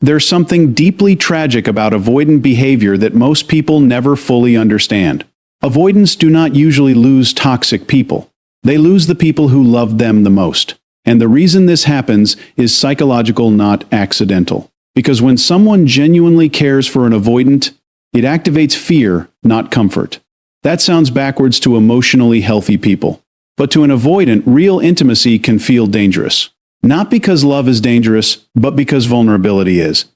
There's something deeply tragic about avoidant behavior that most people never fully understand. Avoidants do not usually lose toxic people. They lose the people who love them the most. And the reason this happens is psychological, not accidental. Because when someone genuinely cares for an avoidant, it activates fear, not comfort. That sounds backwards to emotionally healthy people. But to an avoidant, real intimacy can feel dangerous. Not because love is dangerous, but because vulnerability is.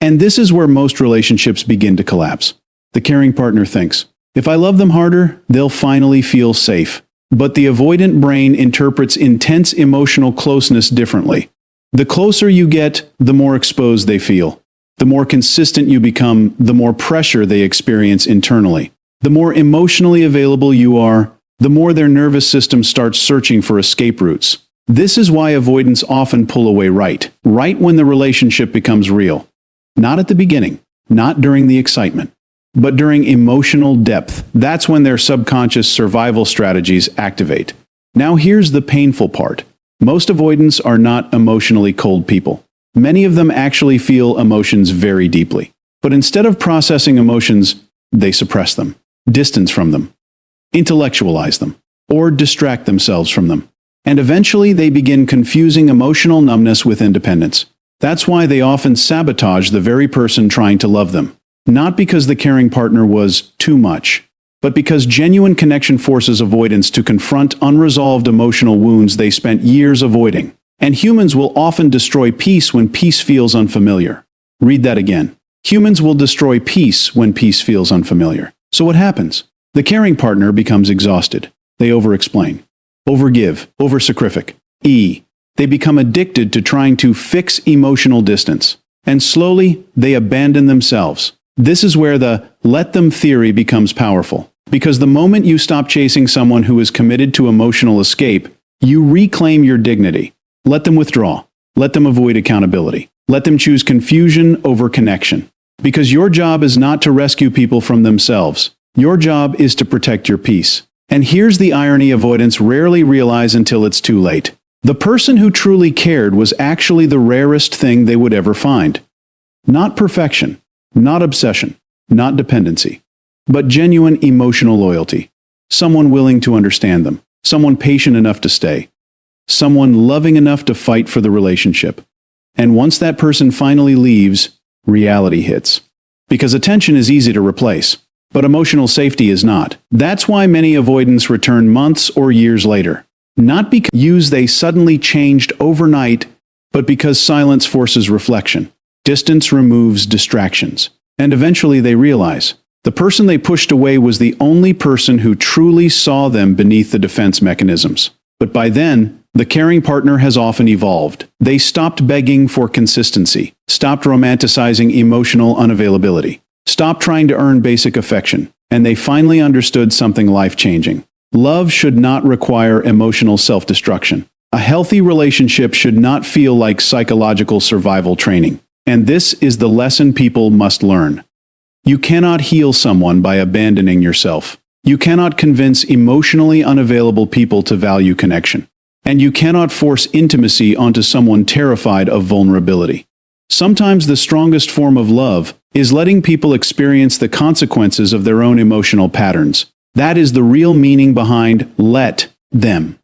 And this is where most relationships begin to collapse. The caring partner thinks, if I love them harder, they'll finally feel safe. But the avoidant brain interprets intense emotional closeness differently. The closer you get, the more exposed they feel. The more consistent you become, the more pressure they experience internally. The more emotionally available you are, the more their nervous system starts searching for escape routes. This is why avoidants often pull away right when the relationship becomes real. Not at the beginning, not during the excitement, but during emotional depth. That's when their subconscious survival strategies activate. Now here's the painful part. Most avoidants are not emotionally cold people. Many of them actually feel emotions very deeply. But instead of processing emotions, they suppress them, distance from them, intellectualize them, or distract themselves from them. And eventually they begin confusing emotional numbness with independence. That's why they often sabotage the very person trying to love them. Not because the caring partner was too much, but because genuine connection forces avoidants to confront unresolved emotional wounds they spent years avoiding. And humans will often destroy peace when peace feels unfamiliar. Read that again. Humans will destroy peace when peace feels unfamiliar. So what happens? The caring partner becomes exhausted. They over-explain, overgive, over-sacrific. They become addicted to trying to fix emotional distance. And slowly, they abandon themselves. This is where the let them theory becomes powerful. Because the moment you stop chasing someone who is committed to emotional escape, you reclaim your dignity. Let them withdraw. Let them avoid accountability. Let them choose confusion over connection. Because your job is not to rescue people from themselves. Your job is to protect your peace. And here's the irony avoidants rarely realize until it's too late. The person who truly cared was actually the rarest thing they would ever find. Not perfection, not obsession, not dependency, but genuine emotional loyalty. Someone willing to understand them, someone patient enough to stay, someone loving enough to fight for the relationship. And once that person finally leaves, reality hits. Because attention is easy to replace, but emotional safety is not. That's why many avoidants return months or years later. Not because they suddenly changed overnight, but because silence forces reflection. Distance removes distractions. And eventually they realize the person they pushed away was the only person who truly saw them beneath the defense mechanisms. But by then, the caring partner has often evolved. They stopped begging for consistency, stopped romanticizing emotional unavailability, stopped trying to earn basic affection, and they finally understood something life-changing. Love should not require emotional self-destruction. A healthy relationship should not feel like psychological survival training. And this is the lesson people must learn. You cannot heal someone by abandoning yourself. You cannot convince emotionally unavailable people to value connection. And you cannot force intimacy onto someone terrified of vulnerability. Sometimes the strongest form of love is letting people experience the consequences of their own emotional patterns. That is the real meaning behind let them.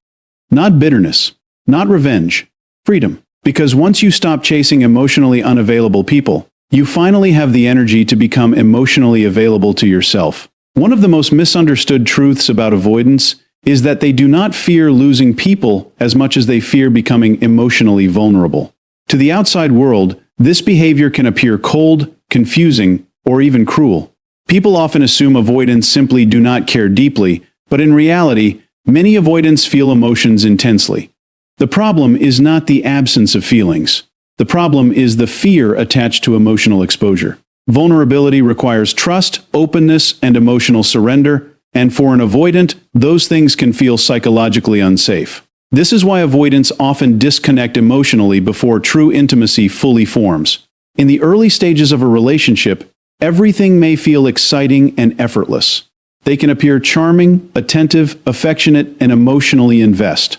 Not bitterness, not revenge, freedom. Because once you stop chasing emotionally unavailable people, you finally have the energy to become emotionally available to yourself. One of the most misunderstood truths about avoidance is that they do not fear losing people as much as they fear becoming emotionally vulnerable. To the outside world, this behavior can appear cold, confusing, or even cruel. People often assume avoidants simply do not care deeply, but in reality, many avoidants feel emotions intensely. The problem is not the absence of feelings. The problem is the fear attached to emotional exposure. Vulnerability requires trust, openness, and emotional surrender, and for an avoidant, those things can feel psychologically unsafe. This is why avoidants often disconnect emotionally before true intimacy fully forms. In the early stages of a relationship, everything may feel exciting and effortless. They can appear charming, attentive, affectionate, and emotionally invest.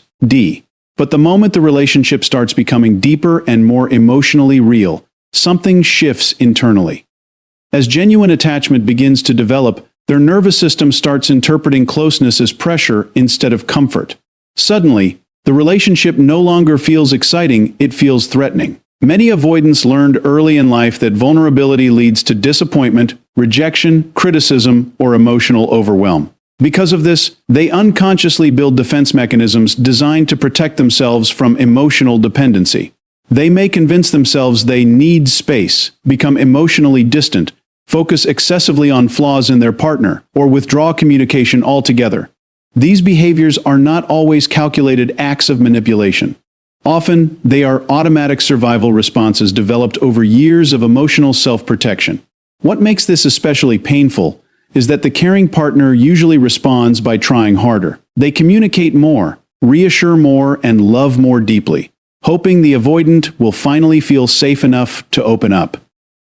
But the moment the relationship starts becoming deeper and more emotionally real, something shifts internally. As genuine attachment begins to develop, their nervous system starts interpreting closeness as pressure instead of comfort. Suddenly, the relationship no longer feels exciting, it feels threatening. Many avoidants learned early in life that vulnerability leads to disappointment, rejection, criticism, or emotional overwhelm. Because of this, they unconsciously build defense mechanisms designed to protect themselves from emotional dependency. They may convince themselves they need space, become emotionally distant, focus excessively on flaws in their partner, or withdraw communication altogether. These behaviors are not always calculated acts of manipulation. Often, they are automatic survival responses developed over years of emotional self-protection. What makes this especially painful is that the caring partner usually responds by trying harder. They communicate more, reassure more, and love more deeply, hoping the avoidant will finally feel safe enough to open up.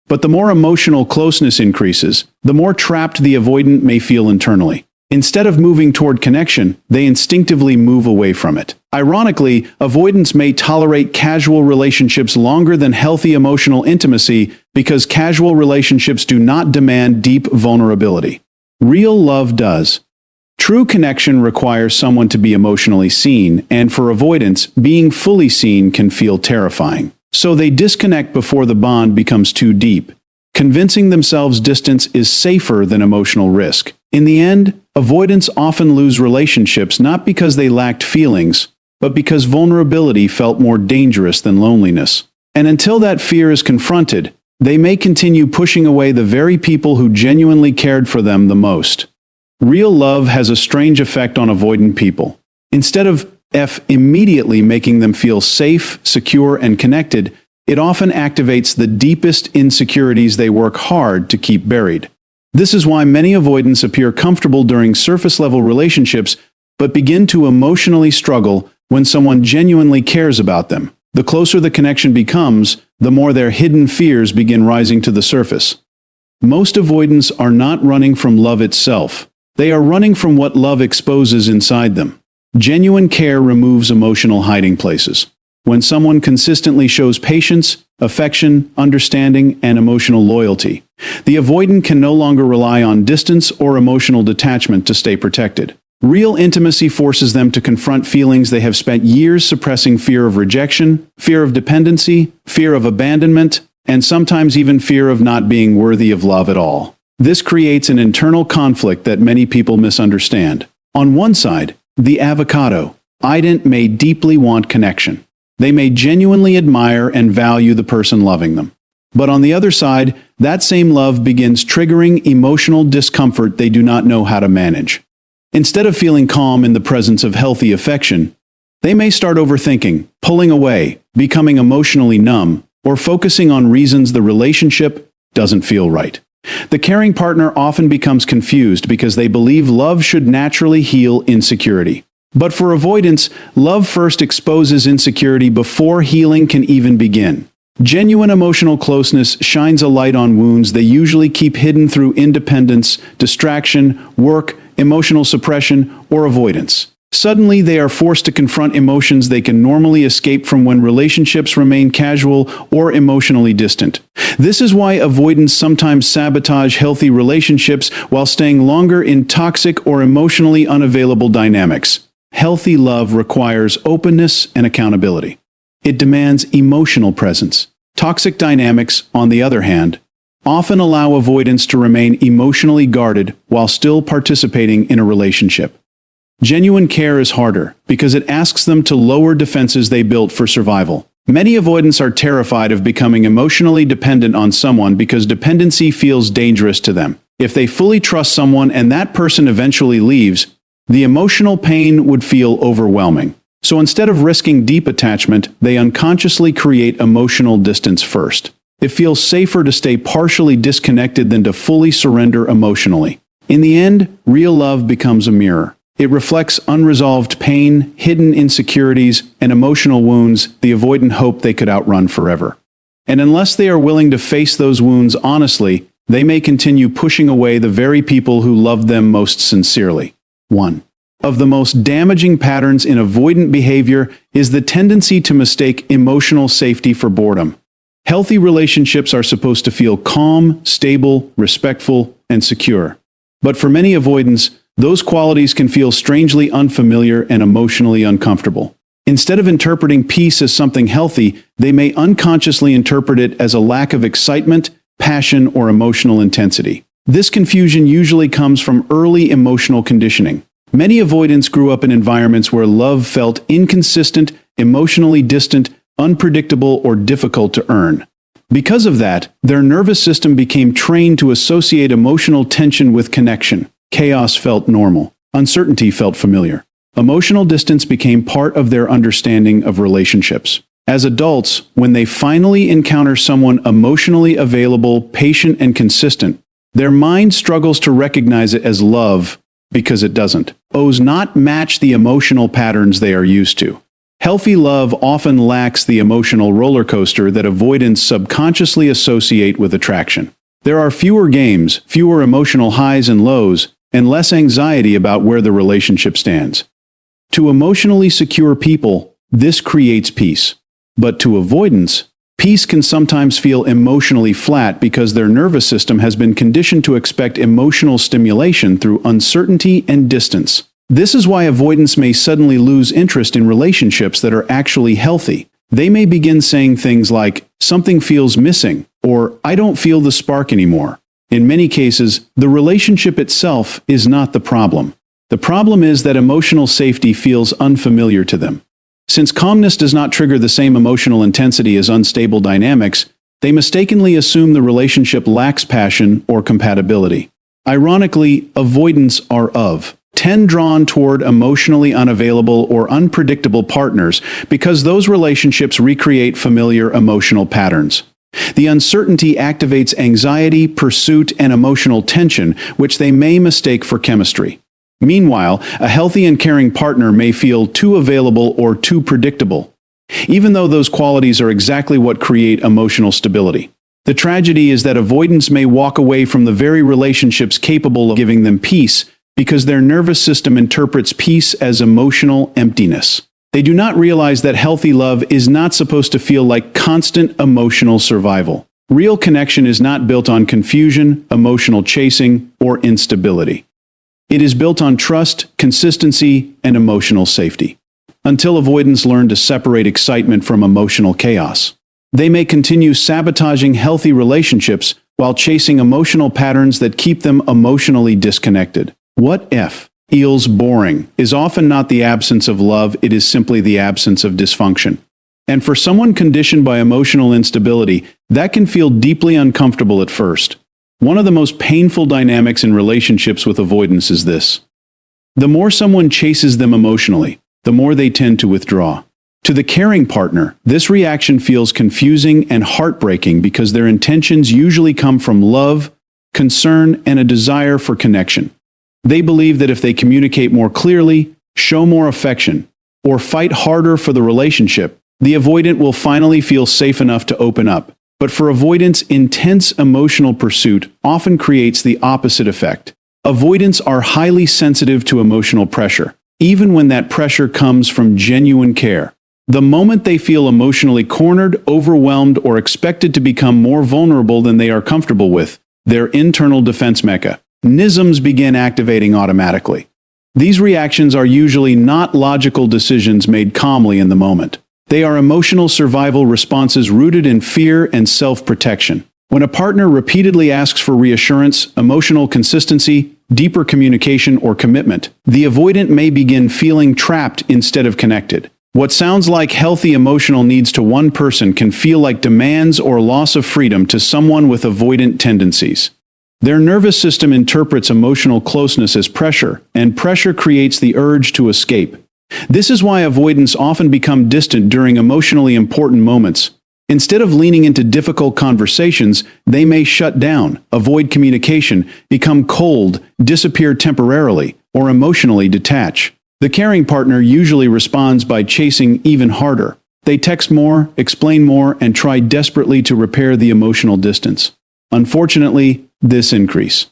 But the more emotional closeness increases, the more trapped the avoidant may feel internally. Instead of moving toward connection, they instinctively move away from it. Ironically, avoidants may tolerate casual relationships longer than healthy emotional intimacy because casual relationships do not demand deep vulnerability. Real love does. True connection requires someone to be emotionally seen, and for avoidants, being fully seen can feel terrifying. So they disconnect before the bond becomes too deep. Convincing themselves distance is safer than emotional risk. In the end, avoidants often lose relationships not because they lacked feelings, but because vulnerability felt more dangerous than loneliness. And until that fear is confronted, they may continue pushing away the very people who genuinely cared for them the most. Real love has a strange effect on avoidant people. Instead of immediately making them feel safe, secure, and connected, it often activates the deepest insecurities they work hard to keep buried. This is why many avoidants appear comfortable during surface-level relationships, but begin to emotionally struggle when someone genuinely cares about them. The closer the connection becomes, the more their hidden fears begin rising to the surface. Most avoidants are not running from love itself. They are running from what love exposes inside them. Genuine care removes emotional hiding places. When someone consistently shows patience, affection, understanding, and emotional loyalty, the avoidant can no longer rely on distance or emotional detachment to stay protected. Real intimacy forces them to confront feelings they have spent years suppressing: fear of rejection, fear of dependency, fear of abandonment, and sometimes even fear of not being worthy of love at all. This creates an internal conflict that many people misunderstand. On one side, the avoidant may deeply want connection. They may genuinely admire and value the person loving them. But on the other side, that same love begins triggering emotional discomfort they do not know how to manage. Instead of feeling calm in the presence of healthy affection, they may start overthinking, pulling away, becoming emotionally numb, or focusing on reasons the relationship doesn't feel right. The caring partner often becomes confused because they believe love should naturally heal insecurity. But for avoidance, love first exposes insecurity before healing can even begin. Genuine emotional closeness shines a light on wounds they usually keep hidden through independence, distraction, work, emotional suppression, or avoidance. Suddenly, they are forced to confront emotions they can normally escape from when relationships remain casual or emotionally distant. This is why avoidants sometimes sabotage healthy relationships while staying longer in toxic or emotionally unavailable dynamics. Healthy love requires openness and accountability. It demands emotional presence. Toxic dynamics, on the other hand, often allow avoidants to remain emotionally guarded while still participating in a relationship. Genuine care is harder because it asks them to lower defenses they built for survival. Many avoidants are terrified of becoming emotionally dependent on someone because dependency feels dangerous to them. If they fully trust someone and that person eventually leaves, the emotional pain would feel overwhelming. So instead of risking deep attachment, they unconsciously create emotional distance first. It feels safer to stay partially disconnected than to fully surrender emotionally. In the end, real love becomes a mirror. It reflects unresolved pain, hidden insecurities, and emotional wounds the avoidant hope they could outrun forever. And unless they are willing to face those wounds honestly, they may continue pushing away the very people who love them most sincerely. 1 of the most damaging patterns in avoidant behavior is the tendency to mistake emotional safety for boredom. Healthy relationships are supposed to feel calm, stable, respectful, and secure. But for many avoidants, those qualities can feel strangely unfamiliar and emotionally uncomfortable. Instead of interpreting peace as something healthy, they may unconsciously interpret it as a lack of excitement, passion, or emotional intensity. This confusion usually comes from early emotional conditioning. Many avoidants grew up in environments where love felt inconsistent, emotionally distant, unpredictable, or difficult to earn. Because of that, their nervous system became trained to associate emotional tension with connection. Chaos felt normal. Uncertainty felt familiar. Emotional distance became part of their understanding of relationships. As adults, when they finally encounter someone emotionally available, patient, and consistent, their mind struggles to recognize it as love because it doesn't. Does not match the emotional patterns they are used to. Healthy love often lacks the emotional roller coaster that avoidants subconsciously associate with attraction. There are fewer games, fewer emotional highs and lows, and less anxiety about where the relationship stands. To emotionally secure people, this creates peace. But to avoidants, peace can sometimes feel emotionally flat because their nervous system has been conditioned to expect emotional stimulation through uncertainty and distance. This is why avoidants may suddenly lose interest in relationships that are actually healthy. They may begin saying things like, "Something feels missing," or "I don't feel the spark anymore." In many cases, the relationship itself is not the problem. The problem is that emotional safety feels unfamiliar to them. Since calmness does not trigger the same emotional intensity as unstable dynamics, they mistakenly assume the relationship lacks passion or compatibility. Ironically, avoidants tend drawn toward emotionally unavailable or unpredictable partners because those relationships recreate familiar emotional patterns. The uncertainty activates anxiety, pursuit, and emotional tension, which they may mistake for chemistry. Meanwhile, a healthy and caring partner may feel too available or too predictable, even though those qualities are exactly what create emotional stability. The tragedy is that avoidants may walk away from the very relationships capable of giving them peace because their nervous system interprets peace as emotional emptiness. They do not realize that healthy love is not supposed to feel like constant emotional survival. Real connection is not built on confusion, emotional chasing, or instability. It is built on trust, consistency, and emotional safety. Until avoidants learn to separate excitement from emotional chaos, they may continue sabotaging healthy relationships while chasing emotional patterns that keep them emotionally disconnected. What if feels boring is often not the absence of love, it is simply the absence of dysfunction. And for someone conditioned by emotional instability, that can feel deeply uncomfortable at first. One of the most painful dynamics in relationships with avoidance is this. The more someone chases them emotionally, the more they tend to withdraw. To the caring partner, this reaction feels confusing and heartbreaking because their intentions usually come from love, concern, and a desire for connection. They believe that if they communicate more clearly, show more affection, or fight harder for the relationship, the avoidant will finally feel safe enough to open up. But for avoidants, intense emotional pursuit often creates the opposite effect. Avoidants are highly sensitive to emotional pressure, even when that pressure comes from genuine care. The moment they feel emotionally cornered, overwhelmed, or expected to become more vulnerable than they are comfortable with, their internal defense mechanisms begin activating automatically. These reactions are usually not logical decisions made calmly in the moment. They are emotional survival responses rooted in fear and self-protection. When a partner repeatedly asks for reassurance, emotional consistency, deeper communication, or commitment, the avoidant may begin feeling trapped instead of connected. What sounds like healthy emotional needs to one person can feel like demands or loss of freedom to someone with avoidant tendencies. Their nervous system interprets emotional closeness as pressure, and pressure creates the urge to escape. This is why avoidants often become distant during emotionally important moments. Instead of leaning into difficult conversations, they may shut down, avoid communication, become cold, disappear temporarily, or emotionally detach. The caring partner usually responds by chasing even harder. They text more, explain more, and try desperately to repair the emotional distance. Unfortunately, this increase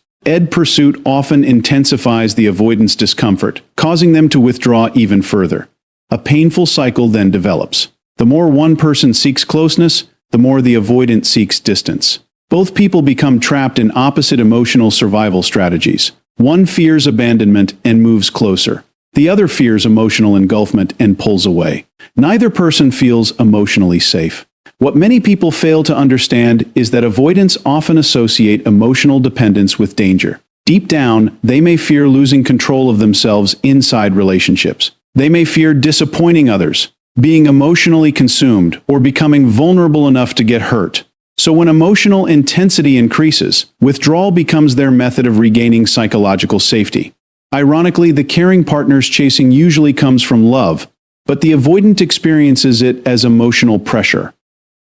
pursuit often intensifies the avoidance discomfort, causing them to withdraw even further. A painful cycle then develops. The more one person seeks closeness, the more the avoidant seeks distance. Both people become trapped in opposite emotional survival strategies. One fears abandonment and moves closer. The other fears emotional engulfment and pulls away. Neither person feels emotionally safe. What many people fail to understand is that avoidants often associate emotional dependence with danger. Deep down, they may fear losing control of themselves inside relationships. They may fear disappointing others, being emotionally consumed, or becoming vulnerable enough to get hurt. So when emotional intensity increases, withdrawal becomes their method of regaining psychological safety. Ironically, the caring partner's chasing usually comes from love, but the avoidant experiences it as emotional pressure.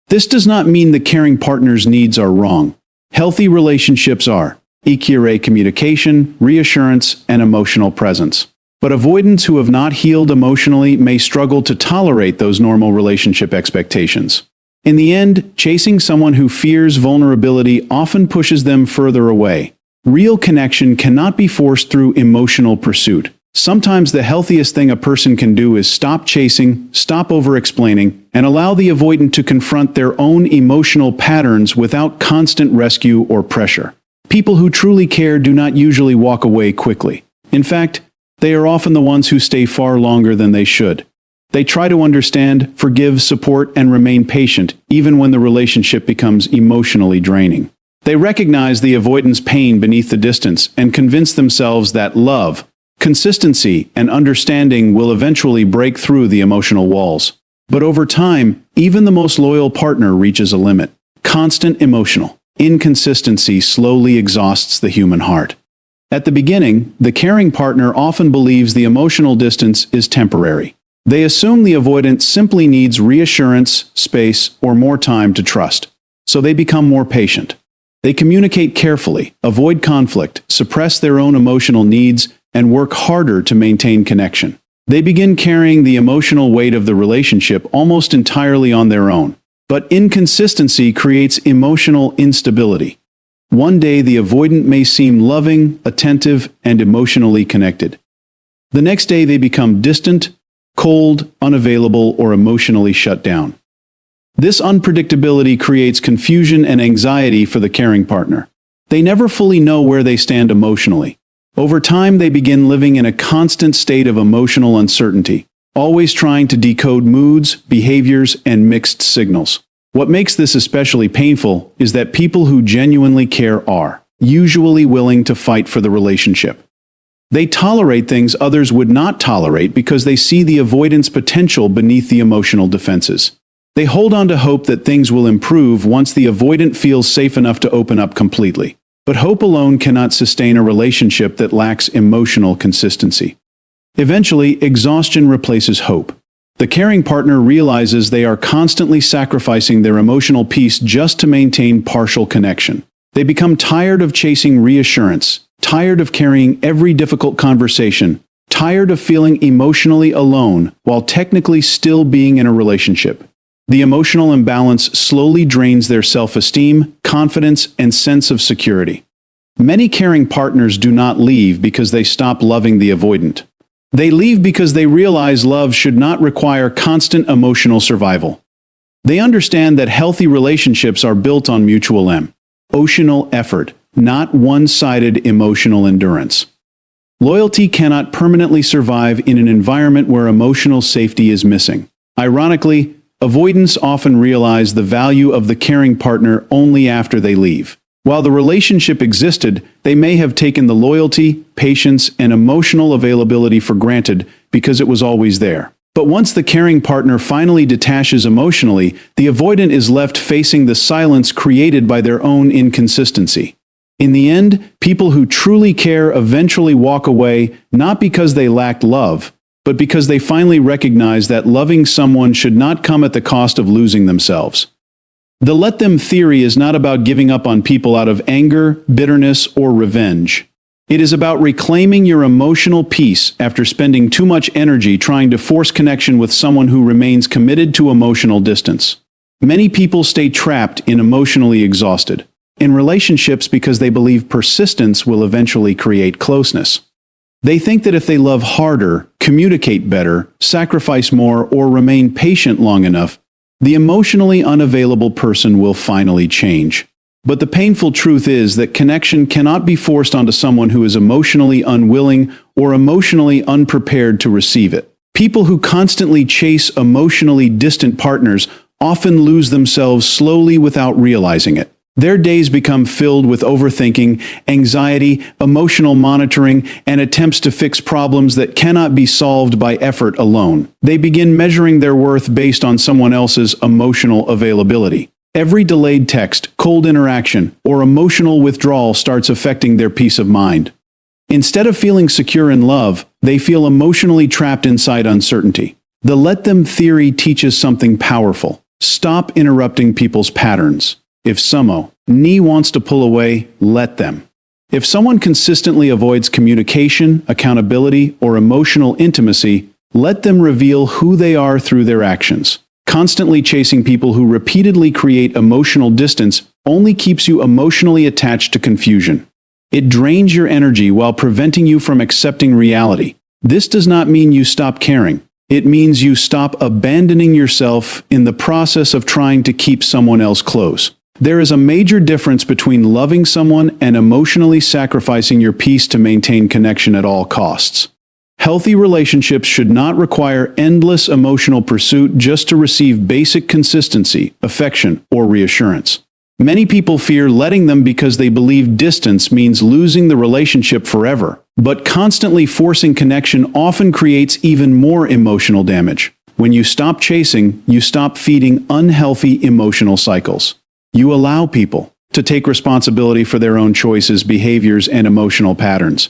This does not mean the caring partner's needs are wrong. Healthy relationships are equilibrated communication, reassurance, and emotional presence. But avoidants who have not healed emotionally may struggle to tolerate those normal relationship expectations. In the end, chasing someone who fears vulnerability often pushes them further away. Real connection cannot be forced through emotional pursuit. Sometimes the healthiest thing a person can do is stop chasing, stop over-explaining, and allow the avoidant to confront their own emotional patterns without constant rescue or pressure. People who truly care do not usually walk away quickly. In fact, they are often the ones who stay far longer than they should. They try to understand, forgive, support, and remain patient, even when the relationship becomes emotionally draining. They recognize the avoidant's pain beneath the distance and convince themselves that love, consistency, and understanding will eventually break through the emotional walls. But over time, even the most loyal partner reaches a limit. Constant emotional inconsistency slowly exhausts the human heart. At the beginning, the caring partner often believes the emotional distance is temporary. They assume the avoidant simply needs reassurance, space, or more time to trust. So they become more patient. They communicate carefully, avoid conflict, suppress their own emotional needs, and work harder to maintain connection. They begin carrying the emotional weight of the relationship almost entirely on their own. But inconsistency creates emotional instability. One day the avoidant may seem loving, attentive, and emotionally connected. The next day they become distant, cold, unavailable, or emotionally shut down. This unpredictability creates confusion and anxiety for the caring partner. They never fully know where they stand emotionally. Over time, they begin living in a constant state of emotional uncertainty, always trying to decode moods, behaviors, and mixed signals. What makes this especially painful is that people who genuinely care are usually willing to fight for the relationship. They tolerate things others would not tolerate because they see the avoidance potential beneath the emotional defenses. They hold on to hope that things will improve once the avoidant feels safe enough to open up completely. But hope alone cannot sustain a relationship that lacks emotional consistency. Eventually, exhaustion replaces hope. The caring partner realizes they are constantly sacrificing their emotional peace just to maintain partial connection. They become tired of chasing reassurance, tired of carrying every difficult conversation, tired of feeling emotionally alone while technically still being in a relationship. The emotional imbalance slowly drains their self-esteem, confidence, and sense of security. Many caring partners do not leave because they stop loving the avoidant. They leave because they realize love should not require constant emotional survival. They understand that healthy relationships are built on mutual emotional effort, not one-sided emotional endurance. Loyalty cannot permanently survive in an environment where emotional safety is missing. Ironically, avoidants often realize the value of the caring partner only after they leave. While the relationship existed, they may have taken the loyalty, patience, and emotional availability for granted because it was always there. But once the caring partner finally detaches emotionally, the avoidant is left facing the silence created by their own inconsistency. In the end, people who truly care eventually walk away not because they lacked love, but because they finally recognize that loving someone should not come at the cost of losing themselves. The let them theory is not about giving up on people out of anger, bitterness, or revenge. It is about reclaiming your emotional peace after spending too much energy trying to force connection with someone who remains committed to emotional distance. Many people stay trapped in emotionally exhausted in relationships because they believe persistence will eventually create closeness. They think that if they love harder, communicate better, sacrifice more, or remain patient long enough, The emotionally unavailable person will finally change. But the painful truth is that connection cannot be forced onto someone who is emotionally unwilling or emotionally unprepared to receive it. People who constantly chase emotionally distant partners often lose themselves slowly without realizing it. Their days become filled with overthinking, anxiety, emotional monitoring, and attempts to fix problems that cannot be solved by effort alone. They begin measuring their worth based on someone else's emotional availability. Every delayed text, cold interaction, or emotional withdrawal starts affecting their peace of mind. Instead of feeling secure in love, they feel emotionally trapped inside uncertainty. The let them theory teaches something powerful. Stop interrupting people's patterns. If someone wants to pull away, let them. If someone consistently avoids communication, accountability, or emotional intimacy, let them reveal who they are through their actions. Constantly chasing people who repeatedly create emotional distance only keeps you emotionally attached to confusion. It drains your energy while preventing you from accepting reality. This does not mean you stop caring. It means you stop abandoning yourself in the process of trying to keep someone else close. There is a major difference between loving someone and emotionally sacrificing your peace to maintain connection at all costs. Healthy relationships should not require endless emotional pursuit just to receive basic consistency, affection, or reassurance. Many people fear letting them because they believe distance means losing the relationship forever, but constantly forcing connection often creates even more emotional damage. When you stop chasing, you stop feeding unhealthy emotional cycles. You allow people to take responsibility for their own choices, behaviors, and emotional patterns.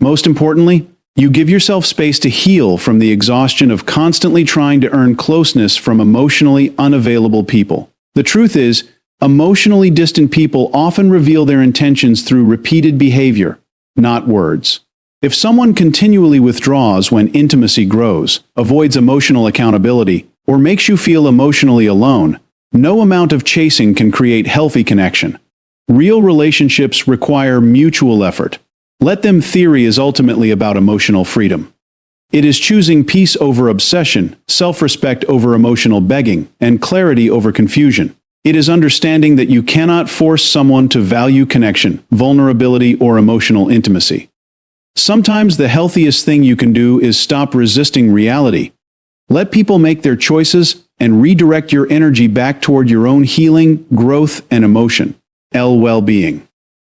Most importantly, you give yourself space to heal from the exhaustion of constantly trying to earn closeness from emotionally unavailable people. The truth is, emotionally distant people often reveal their intentions through repeated behavior, not words. If someone continually withdraws when intimacy grows, avoids emotional accountability, or makes you feel emotionally alone, no amount of chasing can create healthy connection. Real relationships require mutual effort. Let them theory is ultimately about emotional freedom. It is choosing peace over obsession, self-respect over emotional begging, and clarity over confusion. It is understanding that you cannot force someone to value connection, vulnerability, or emotional intimacy. Sometimes the healthiest thing you can do is stop resisting reality. Let people make their choices and redirect your energy back toward your own healing, growth, and well-being.